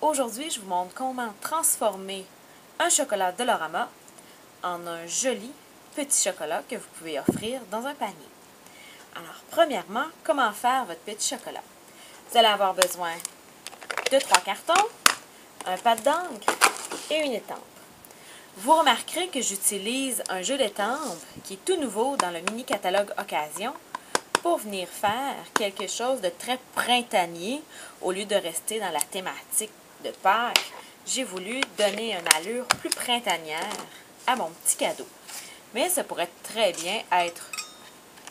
Aujourd'hui, je vous montre comment transformer un chocolat Dollarama en un joli petit chocolat que vous pouvez offrir dans un panier. Alors, premièrement, comment faire votre petit chocolat? Vous allez avoir besoin de 3 cartons, un pad d'encre et une étampe. Vous remarquerez que j'utilise un jeu d'étampe qui est tout nouveau dans le mini catalogue Occasion pour venir faire quelque chose de très printanier au lieu de rester dans la thématique de Pâques. J'ai voulu donner une allure plus printanière à mon petit cadeau. Mais ça pourrait très bien être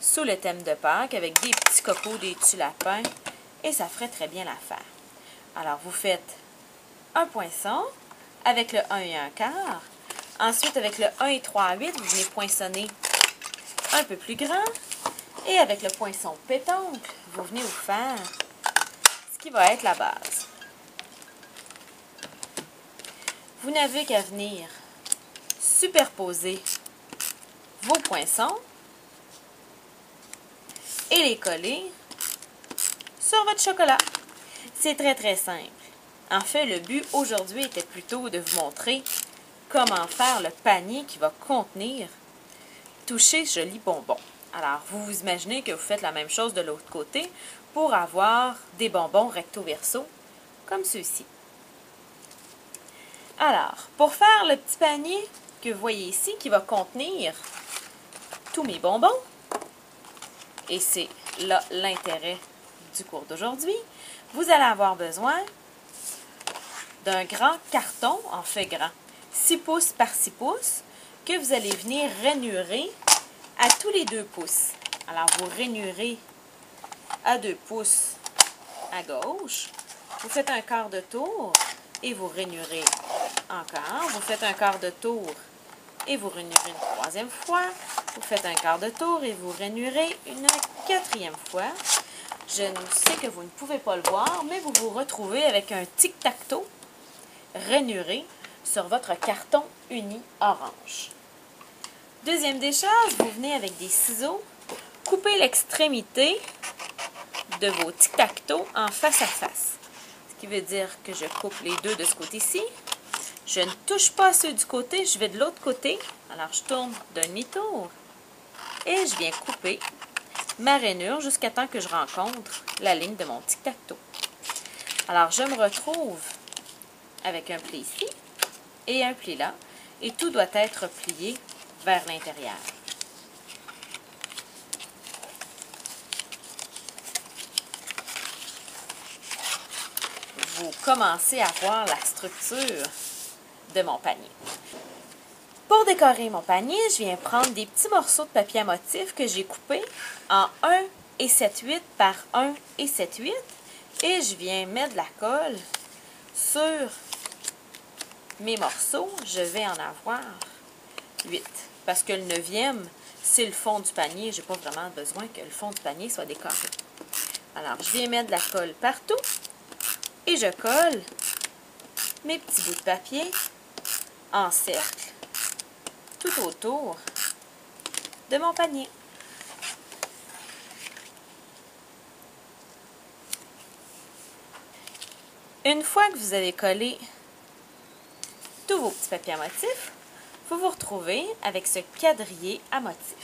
sous le thème de Pâques avec des petits cocos, des petits lapins et ça ferait très bien l'affaire. Alors vous faites un poinçon avec le 1 et 1/4. Ensuite, avec le 1 et 3/8, vous venez poinçonner un peu plus grand. Et avec le poinçon pétoncle, vous venez vous faire ce qui va être la base. Vous n'avez qu'à venir superposer vos poinçons et les coller sur votre chocolat. C'est très très simple. En fait, le but aujourd'hui était plutôt de vous montrer comment faire le panier qui va contenir toucher joli bonbons. Alors, vous vous imaginez que vous faites la même chose de l'autre côté pour avoir des bonbons recto-verso comme ceux-ci. Alors, pour faire le petit panier que vous voyez ici qui va contenir tous mes bonbons, et c'est là l'intérêt du cours d'aujourd'hui, vous allez avoir besoin d'un grand carton, en fait grand, 6 pouces par 6 pouces, que vous allez venir rainurer à tous les 2 pouces. Alors, vous rainurez à 2 pouces à gauche, vous faites un quart de tour et vous rainurez encore. Vous faites un quart de tour et vous rainurez une 3e fois. Vous faites un quart de tour et vous rainurez une 4e fois. Je sais que vous ne pouvez pas le voir, mais vous vous retrouvez avec un tic-tac-toe rainuré sur votre carton uni orange. Deuxième des choses, vous venez avec des ciseaux, couper l'extrémité de vos tic-tac-toe en face à face. Ce qui veut dire que je coupe les deux de ce côté-ci. Je ne touche pas ceux du côté, je vais de l'autre côté. Alors, je tourne d'un demi-tour et je viens couper ma rainure jusqu'à temps que je rencontre la ligne de mon tic-tac-toe. Alors, je me retrouve avec un pli ici et un pli là. Et tout doit être plié vers l'intérieur. Vous commencez à voir la structure de mon panier. Pour décorer mon panier, je viens prendre des petits morceaux de papier à motif que j'ai coupés en 1 et 7/8 par 1 et 7/8 et je viens mettre de la colle sur mes morceaux. Je vais en avoir 8 parce que le 9e, c'est le fond du panier. Je n'ai pas vraiment besoin que le fond du panier soit décoré. Alors, je viens mettre de la colle partout et je colle mes petits bouts de papier en cercle tout autour de mon panier. Une fois que vous avez collé tous vos petits papiers à motif, vous vous retrouvez avec ce quadrillé à motif.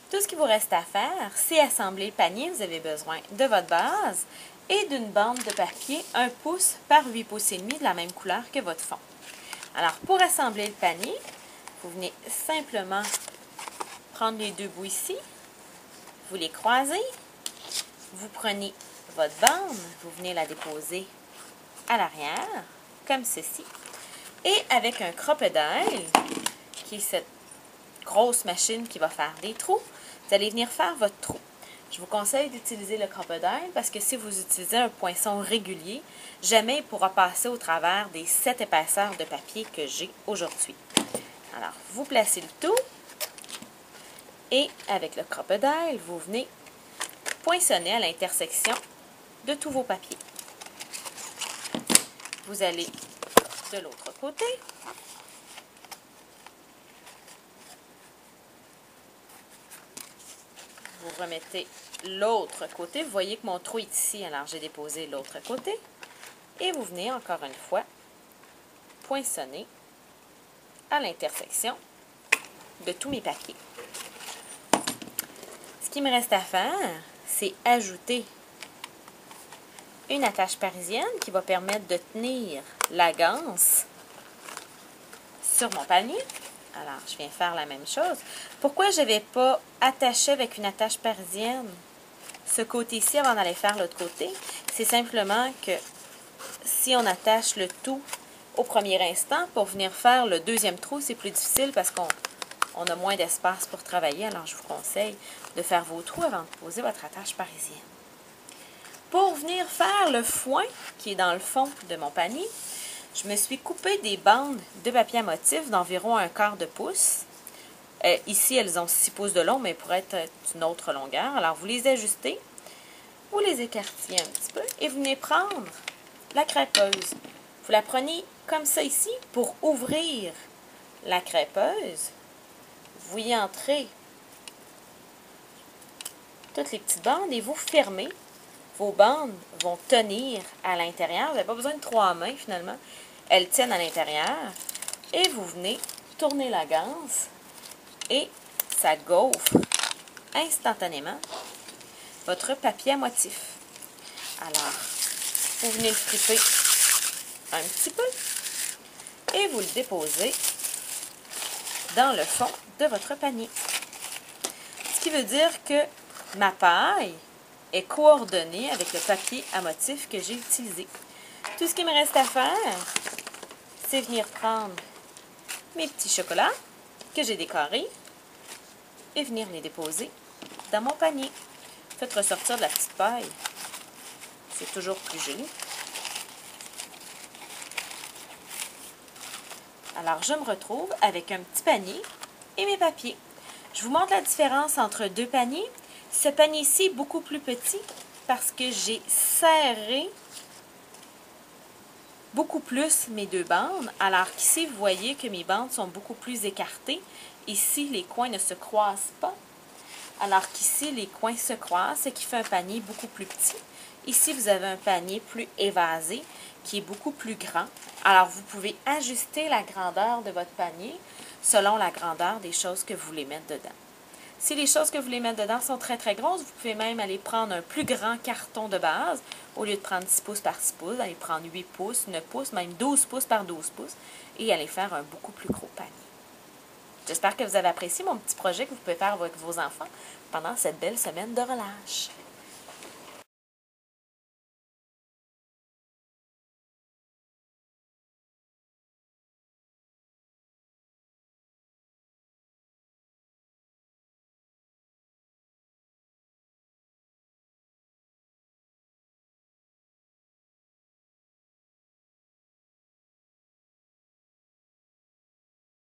Tout ce qu'il vous reste à faire, c'est assembler le panier. Vous avez besoin de votre base et d'une bande de papier 1 pouce par 8 pouces et demi de la même couleur que votre fond. Alors, pour assembler le panier, vous venez simplement prendre les 2 bouts ici, vous les croisez, vous prenez votre bande, vous venez la déposer à l'arrière, comme ceci, et avec un crocodile, qui est cette grosse machine qui va faire des trous, vous allez venir faire votre trou. Je vous conseille d'utiliser le crocodile parce que si vous utilisez un poinçon régulier, jamais il pourra passer au travers des 7 épaisseurs de papier que j'ai aujourd'hui. Alors, vous placez le tout et avec le crocodile, vous venez poinçonner à l'intersection de tous vos papiers. Vous allez de l'autre côté. Vous remettez l'autre côté. Vous voyez que mon trou est ici, alors j'ai déposé l'autre côté. Et vous venez encore une fois poinçonner à l'intersection de tous mes papiers. Ce qu'il me reste à faire, c'est ajouter une attache parisienne qui va permettre de tenir la ganse sur mon panier. Alors, je viens faire la même chose. Pourquoi je n'avais pas attaché avec une attache parisienne ce côté-ci avant d'aller faire l'autre côté? C'est simplement que si on attache le tout au premier instant, pour venir faire le deuxième trou, c'est plus difficile parce qu'on a moins d'espace pour travailler. Alors, je vous conseille de faire vos trous avant de poser votre attache parisienne. Pour venir faire le foin qui est dans le fond de mon panier, je me suis coupé des bandes de papier à motif d'environ 1/4 de pouce. Ici, elles ont 6 pouces de long, mais pourraient être d'une autre longueur. Alors, vous les ajustez, vous les écartillez un petit peu et vous venez prendre la crêpeuse. Vous la prenez comme ça ici pour ouvrir la crêpeuse. Vous y entrez toutes les petites bandes et vous fermez. Vos bandes vont tenir à l'intérieur. Vous n'avez pas besoin de 3 mains finalement. Elles tiennent à l'intérieur. Et vous venez tourner la ganse et ça gaufre instantanément votre papier à motif. Alors, vous venez le friper un petit peu et vous le déposez dans le fond de votre panier. Ce qui veut dire que ma paille est coordonnée avec le papier à motif que j'ai utilisé. Tout ce qui me reste à faire, c'est venir prendre mes petits chocolats que j'ai décorés et venir les déposer dans mon panier. Faites ressortir de la petite paille. C'est toujours plus joli. Alors, je me retrouve avec un petit panier et mes papiers. Je vous montre la différence entre deux paniers. Ce panier-ci est beaucoup plus petit parce que j'ai serré beaucoup plus mes deux bandes, alors qu'ici, vous voyez que mes bandes sont beaucoup plus écartées. Ici, les coins ne se croisent pas, alors qu'ici, les coins se croisent, ce qui fait un panier beaucoup plus petit. Ici, vous avez un panier plus évasé, qui est beaucoup plus grand. Alors, vous pouvez ajuster la grandeur de votre panier selon la grandeur des choses que vous voulez mettre dedans. Si les choses que vous voulez mettre dedans sont très très grosses, vous pouvez même aller prendre un plus grand carton de base. Au lieu de prendre 6 pouces par 6 pouces, aller prendre 8 pouces, 9 pouces, même 12 pouces par 12 pouces et aller faire un beaucoup plus gros panier. J'espère que vous avez apprécié mon petit projet que vous pouvez faire avec vos enfants pendant cette belle semaine de relâche.